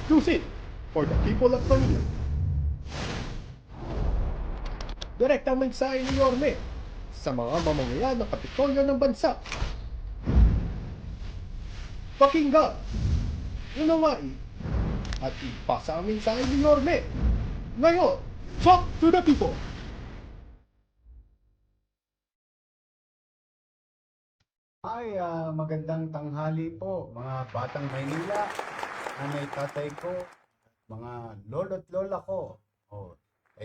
Exclusive for the people of Manila. Direktang mensahe ni Yorme sa mga mamamayan ng Kapitolyo ng bansa. Pakinggan, unawain, at ipasa ang mensahe ni Yorme. Ngayon, talk to the people. Magandang tanghali po mga batang Maynila, nanay tatay ko, mga lolo't lola ko.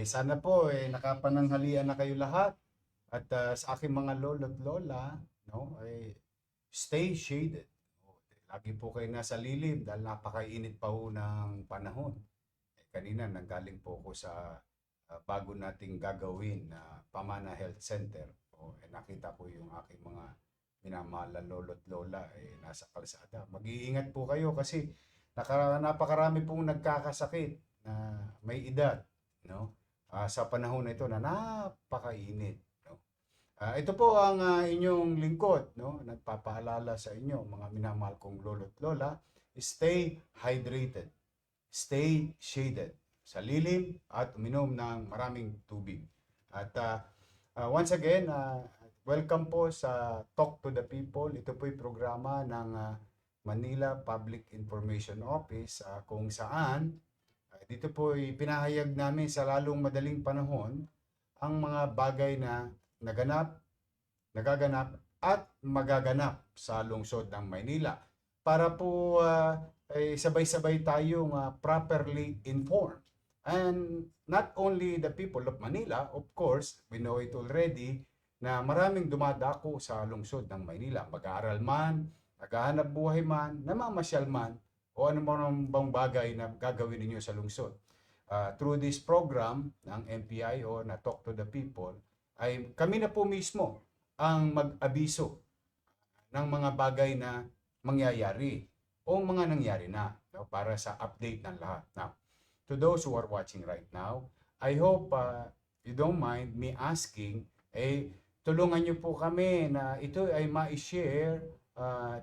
Sana po nakapananghalian na kayo lahat at sa aking mga lolo't lola, no, stay shaded. Lagi po kayo nasa lilim dahil napakainit pa ho ng panahon. Kanina nanggaling po ako sa bago nating gagawin na Pamana Health Center. Nakita ko yung aking mga minamahal na lolo't lola nasa kalsada. Mag-iingat po kayo kasi napakarami pong nagkakasakit na may edad, no? Sa panahon na ito na napakainit, no? Ito po ang inyong lingkod, no? Nagpapaalala sa inyo, mga minamahal kong lolo't lola, stay hydrated, stay shaded, sa lilim at uminom ng maraming tubig. At once again, welcome po sa Talk to the People. Ito po yung programa ng Manila Public Information Office kung saan dito po pinahayag namin sa lalong madaling panahon ang mga bagay na nagaganap at magaganap sa lungsod ng Maynila para po sabay-sabay tayong properly informed. And not only the people of Manila, of course, we know it already, na maraming dumadako sa lungsod ng Maynila. Mag-aaral man, naghahanap buhay man, namamasyal man, o ano man bang bagay na gagawin ninyo sa lungsod. Through this program ng MPIO na Talk to the People, ay kami na po mismo ang mag-abiso ng mga bagay na mangyayari o mga nangyari na, no, para sa update ng lahat. Now, to those who are watching right now, I hope you don't mind me asking, tulungan niyo po kami na ito ay ma-share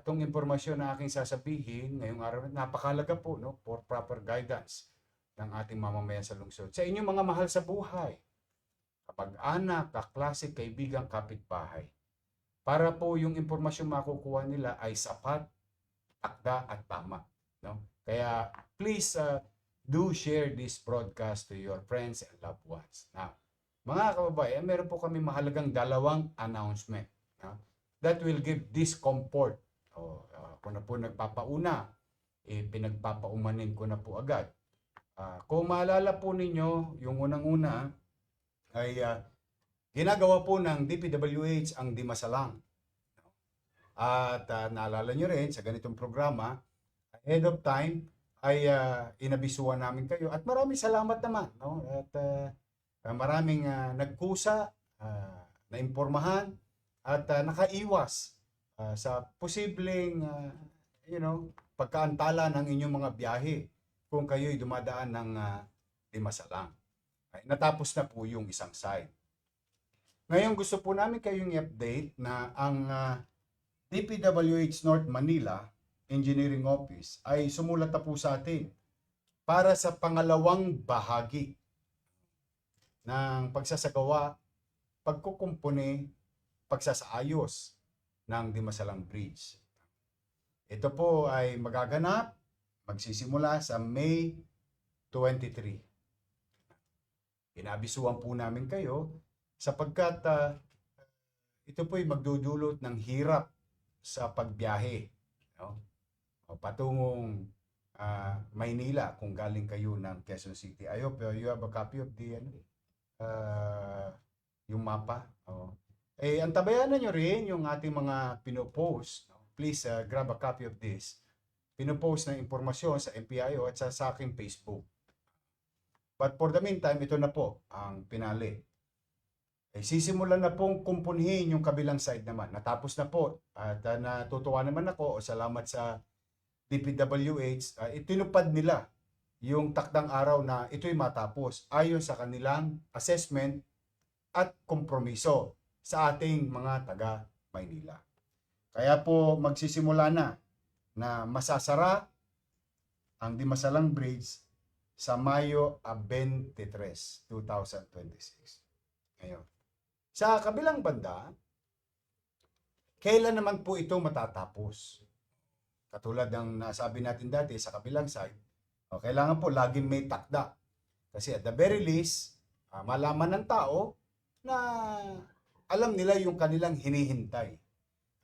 itong impormasyon na aking sasabihin ngayong araw. Napakahalaga po, no, for proper guidance ng ating mamamayan sa lungsod. Sa inyong mga mahal sa buhay, kapag-anak, kaklase, kaibigan, kapitbahay. Para po yung impormasyon makukuha nila ay sapat, akda at tama. No? Kaya please do share this broadcast to your friends and loved ones. Now, mga kababayan, meron po kami mahalagang dalawang announcement, no, that will give discomfort. Kung na po nagpapauna, pinagpapaumanin ko na po agad. Kung maalala po ninyo, yung unang-una ay ginagawa po ng DPWH ang Dimasalang. At naalala nyo rin sa ganitong programa, ahead of time ay inabisuan namin kayo. At maraming salamat naman. No? At maraming nagkusa, naimpormahan, at nakaiwas sa posibleng pagkaantala ng inyong mga biyahe kung kayo'y dumadaan ng Dimasalang. Natapos na po yung isang side. Ngayon gusto po namin kayong i-update na ang DPWH North Manila Engineering Office ay sumulat na po sa atin para sa pangalawang bahagi ng pagsasagawa, pagkukumpuni, pagsasaayos ng Dimasalang Bridge. Ito po ay magaganap, magsisimula sa May 23. Inabisuhan po namin kayo sapagkat ito po ay magdudulot ng hirap sa pagbiyahe, no? Patungong Maynila kung galing kayo ng Quezon City. I hope you have a copy of the yung mapa. Antabayanan nyo rin yung ating mga pinopost. Please grab a copy of this. Pinopost ng impormasyon sa MPIO at sa aking Facebook. But for the meantime, ito na po ang pinali. Sisimulan na pong kumpunihin yung kabilang side naman. Natapos na po. At natutuwa naman ako, salamat sa DPWH, itinupad nila yung takdang araw na ito'y matapos ayon sa kanilang assessment at kompromiso sa ating mga taga Maynila. Kaya po magsisimula na masasara ang Dimasalang Bridge sa Mayo 23, 2026. Ngayon, sa kabilang banda, kailan naman po ito matatapos? Katulad ng nasabi natin dati sa kabilang side, kailangan po laging may takda. Kasi at the very least, malaman ng tao na alam nila yung kanilang hinihintay.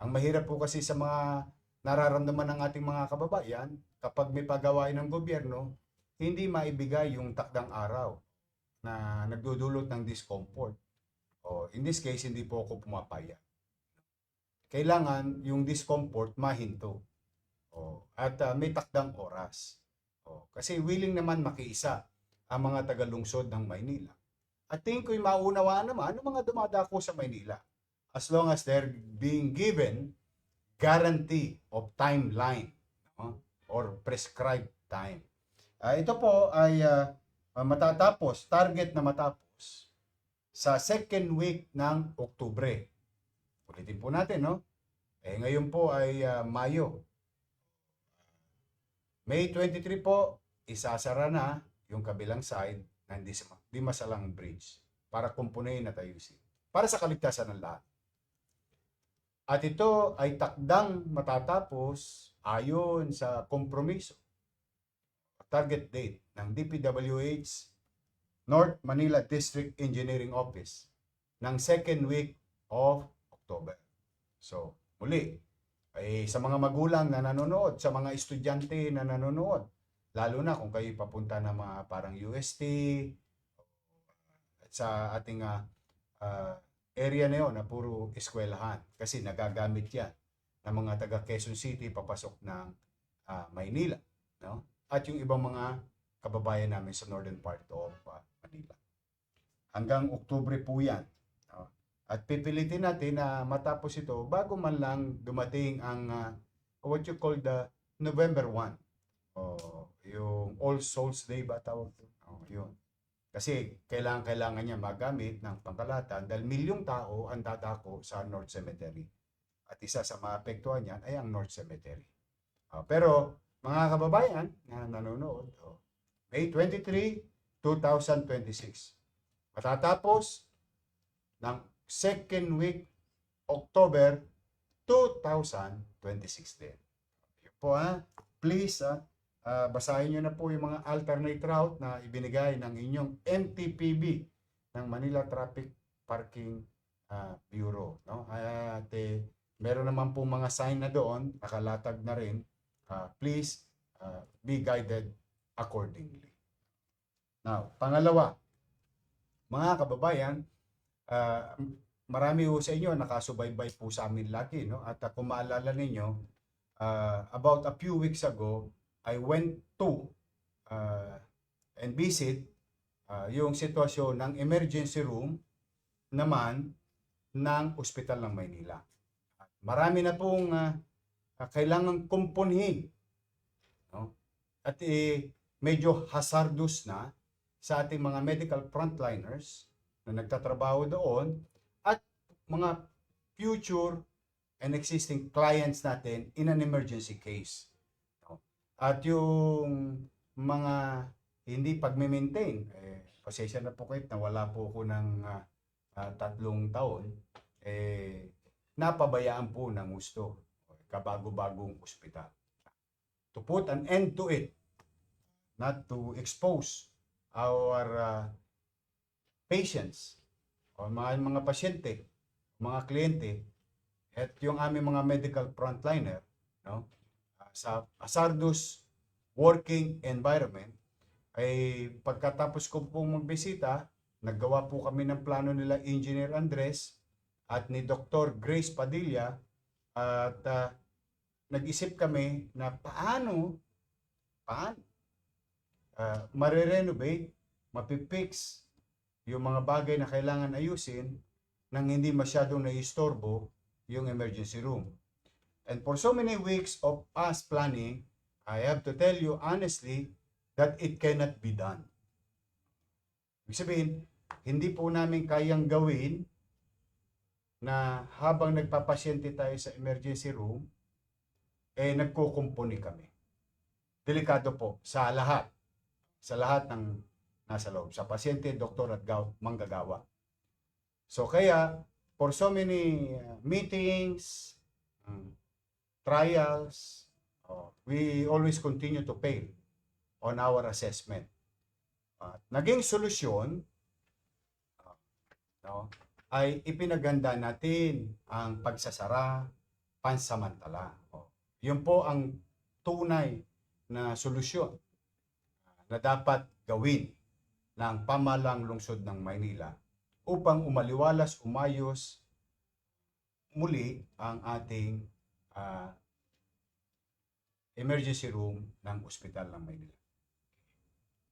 Ang mahirap po kasi sa mga nararamdaman ng ating mga kababayan, kapag may pagawain ng gobyerno, hindi maibigay yung takdang araw na nagdudulot ng discomfort. In this case, hindi po ako pumapayag. Kailangan yung discomfort mahinto. At may takdang oras. Kasi willing naman makiisa ang mga tagalungsod ng Maynila. At tingin ko'y maunawaan naman ang mga dumadako sa Maynila. As long as they're being given guarantee of timeline or prescribed time. Ito po ay matatapos, target na matapos sa second week ng Oktubre. Ulitin po natin, no? Ngayon po ay Mayo. May 23 po, isasara na yung kabilang side ng Dimasalang Bridge para kumpunin at ayusin. Para sa kaligtasan ng lahat. At ito ay takdang matatapos ayon sa kompromiso. Target date ng DPWH North Manila District Engineering Office ng second week of October. So, muli, sa mga magulang na nanonood, sa mga estudyante na nanonood, lalo na kung kayo papunta ng mga parang UST, at sa ating area na yun na puro eskwelahan. Kasi nagagamit yan ng mga taga Quezon City papasok ng Maynila. No? At yung ibang mga kababayan namin sa northern part of Manila. Hanggang Oktubre po yan. No? At pipilitin natin na matapos ito bago man lang dumating ang what you call the November 1. Yung All Souls Day ba tawag? Yun. Kasi kailangan niya magamit ng pangkalahatan dahil milyong tao ang dadako sa North Cemetery. At isa sa maapektuhan niyan ay ang North Cemetery. Pero mga kababayan na nanonood, May 23, 2026. Matatapos ng second week October 2026 din. Yun po please basahin nyo na po yung mga alternate route na ibinigay ng inyong MTPB ng Manila Traffic Parking Bureau. No? At meron naman po mga sign na doon, nakalatag na rin. Please be guided accordingly. Now, pangalawa, mga kababayan, marami po sa inyo nakasubaybay po sa amin lagi. No? At kung maalala ninyo, about a few weeks ago, I went to and visit yung sitwasyon ng emergency room naman ng Ospital ng Maynila. Marami na pong kailangang kumpunhin. No? At medyo hazardous na sa ating mga medical frontliners na nagtatrabaho doon at mga future and existing clients natin in an emergency case. At yung mga hindi pag-maintain, pasensya na po kayo, nawala po ako ng 3 taon, napabayaan po ng gusto, kabago-bagong ospital. To put an end to it, not to expose our patients, o mga pasyente, mga kliyente, at yung aming mga medical frontliner, no? Sa hazardous working environment, ay pagkatapos ko pong magbisita, naggawa po kami ng plano nila Engineer Andres at ni Dr. Grace Padilla at nag-isip kami na paano marirenovate, mapipix yung mga bagay na kailangan ayusin nang hindi masyadong naistorbo yung emergency room. And for so many weeks of us planning, I have to tell you honestly that it cannot be done. Ibig sabihin, hindi po namin kayang gawin na habang nagpapasyente tayo sa emergency room, nagkukumpuni kami. delikado po sa lahat ng nasa loob, sa pasyente, doktor at manggagawa. So kaya, for so many meetings, trials, we always continue to fail on our assessment. Naging solusyon ay ipinaganda natin ang pagsasara pansamantala. Yun po ang tunay na solusyon na dapat gawin ng pamahalang lungsod ng Maynila upang umayos muli ang ating emergency room ng ospital ng Maynila.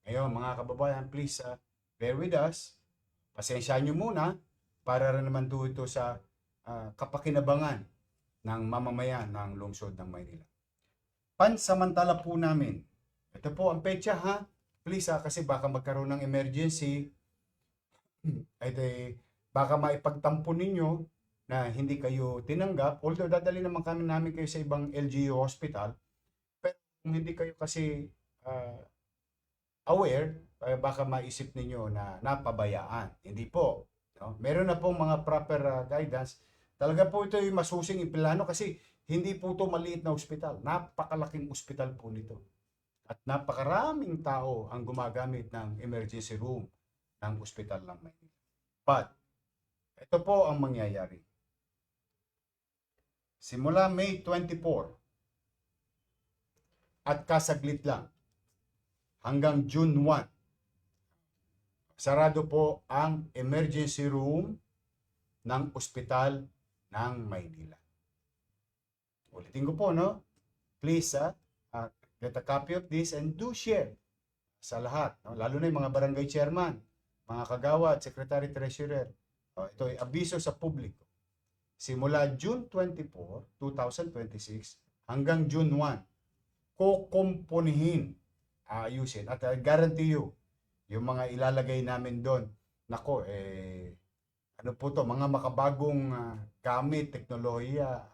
Ngayon, mga kababayan, please bear with us. Pasensyaan nyo muna para rin naman ito sa kapakinabangan ng mamamayan ng lungsod ng Maynila. Pansamantala po namin. Ito po ang petsa ha. Please kasi baka magkaroon ng emergency. Baka maipagtampo ninyo na hindi kayo tinanggap. Although dadali naman namin kayo sa ibang LGU hospital. Pero kung hindi kayo kasi aware, baka maisip ninyo na napabayaan. Hindi po. No? Meron na pong mga proper guidance. Talaga po ito yung masusing iplano kasi hindi po ito maliit na ospital. Napakalaking ospital po nito. At napakaraming tao ang gumagamit ng emergency room ng ospital ng Maynila. But, ito po ang mangyayari. Simula May 24 at kasaglit lang hanggang June 1, sarado po ang emergency room ng ospital ng Maynila. Ulitin ko po, no? Please, get a copy of this and do share sa lahat. No? Lalo na yung mga barangay chairman, mga kagawad, secretary treasurer. Ito ay abiso sa publiko. Simula June 24, 2026 hanggang June 1, kukumpunihin, ayusin. At I guarantee you, yung mga ilalagay namin doon, nako, ano po to, mga makabagong gamit, teknolohiya,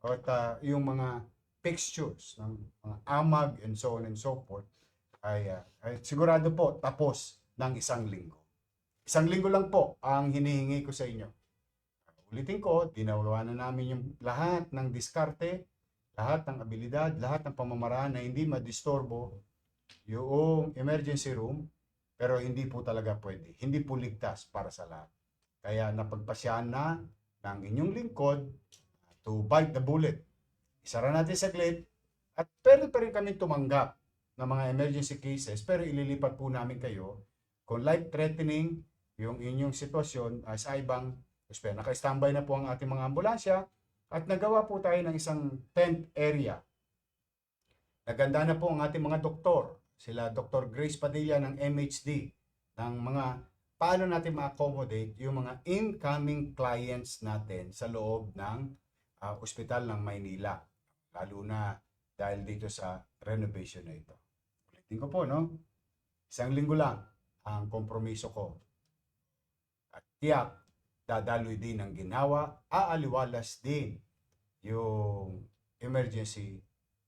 at yung mga fixtures ng mga AMAG and so on and so forth, ay sigurado po tapos ng 1 linggo. 1 linggo lang po ang hinihingi ko sa inyo. Ulitin ko, dinawalan na namin yung lahat ng diskarte, lahat ng abilidad, lahat ng pamamaraan na hindi madistorbo yung emergency room, pero hindi po talaga pwede. Hindi po ligtas para sa lahat. Kaya napagpasyahan na ng inyong lingkod to bite the bullet. Isara natin saglit at pwede pa rin kami tumanggap ng mga emergency cases pero ililipat po namin kayo kung life-threatening yung inyong sitwasyon sa ibang ospital. Naka-standby na po ang ating mga ambulansya at nagawa po tayo ng isang tent area. Naganda na po ang ating mga doktor. Sila Dr. Grace Padilla ng MHD ng mga paano natin ma-accommodate yung mga incoming clients natin sa loob ng ospital ng Maynila. Lalo na dahil dito sa renovation na ito. Ulitin ko po, no? 1 linggo lang ang kompromiso ko. At tiyak, dadaloy din ang ginawa, aaliwalas din yung emergency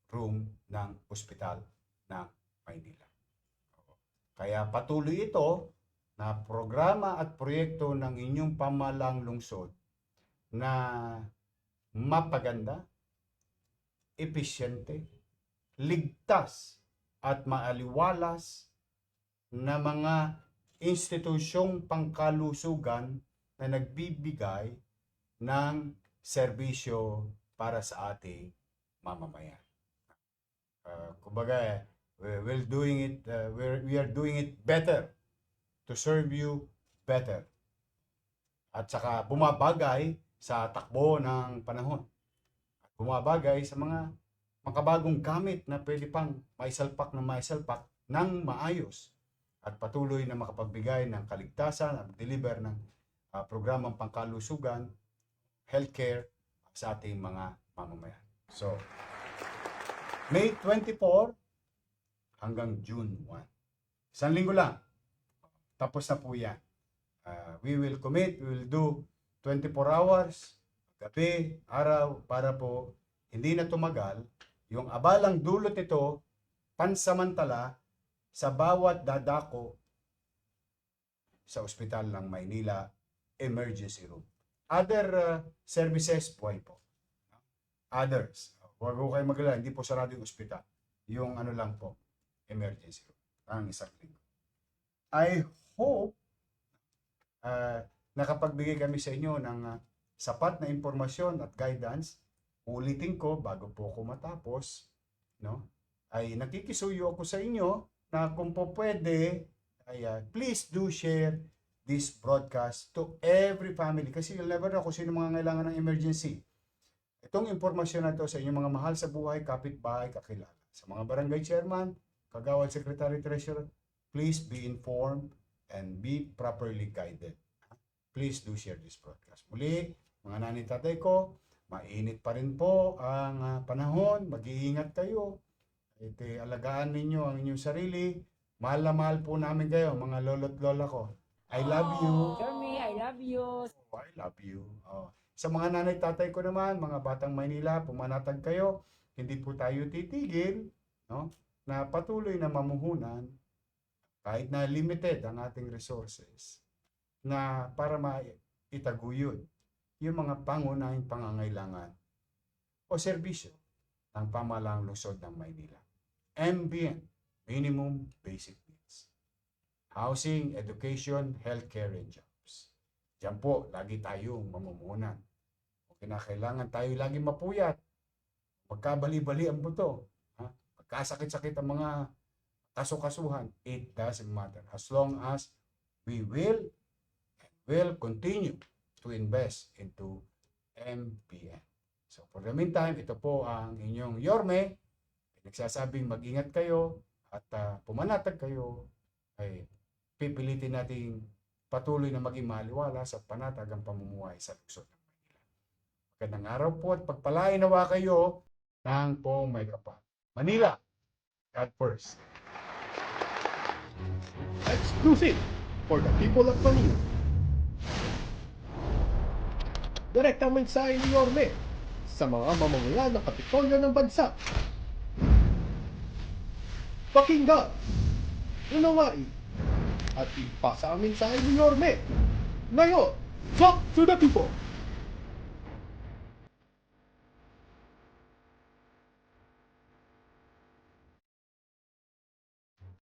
room ng ospital ng Maynila. Kaya patuloy ito na programa at proyekto ng inyong pamahalang lungsod na mapaganda, epesyente, ligtas at maaliwalas na mga institusyong pangkalusugan na nagbibigay ng serbisyo para sa ating mamamayan. Kumbaga, we are doing it better to serve you better. At saka bumabagay sa takbo ng panahon. At bumabagay sa mga makabagong gamit na pwede pang maisalpak ng maayos at patuloy na makapagbigay ng kaligtasan at deliver ng programang pangkalusugan, healthcare sa ating mga mamamayan. So, May 24 hanggang June 1. 1 linggo lang. Tapos na po yan. We will commit, we will do 24 hours, gabi, araw, para po hindi na tumagal. Yung abalang dulot nito pansamantala sa bawat dadako sa ospital ng Maynila emergency room. Other services, buhay po. Others, huwag ko kayo magalala, hindi po sarado yung ospital. Yung ano lang po, emergency room. Ang isang linggo. I hope nakapagbigay kami sa inyo ng sapat na impormasyon at guidance. Ulitin ko bago po ako matapos, no? Ay nakikisuyo ako sa inyo na kung po pwede ay please do share this broadcast to every family kasi you'll never know kung sino mga kailangan ng emergency. Itong impormasyon na ito sa inyong mga mahal sa buhay, kapitbahay, kakilala. Sa mga barangay chairman, kagawad secretary treasurer, please be informed and be properly guided. Please do share this broadcast. Muli, mga nanay tatay ko, mainit pa rin po ang panahon, mag-iingat kayo. Alagaan ninyo ang inyong sarili. Mahal na mahal po namin kayo, mga lolo't lola ko. I love you. Jeremy, I love you. Oh, I love you. Oh. Sa mga nanay tatay ko naman, mga batang Maynila, pumanatag kayo. Hindi po tayo titigil, no? Na patuloy na mamuhunan kahit na limited ang ating resources na para maitaguyod yung mga pangunahing pangangailangan o serbisyo ng pamahalaang lungsod ng Maynila. MBN, Minimum Basic Needs. Housing, Education, Healthcare, and Jobs. Diyan po, lagi tayong mamumuhunan. Kung kinakailangan tayo lagi mapuyat, magkabali-bali ang buto, magkasakit-sakit ang mga kasukasuhan, it doesn't matter. As long as we will continue to invest into MPN. So for the meantime, ito po ang inyong Yorme. Nagsasabing mag-ingat kayo at pumanatag kayo. Ay pipilitin nating patuloy na maging maliwala sa panatag ang pamumuhay sa lungsod ng Maynila. Magandang araw po at pagpalain nawa kayo ng pong may kapal. Manila, God first. Exclusive for the people of Manila. Direktang mensahe ni Yorme sa mga mamamayan ng Kapitolyo ng bansa. Pakinggan, unawain, at ipasa ang mensahe ni Yorme. Ngayon, talk to the people!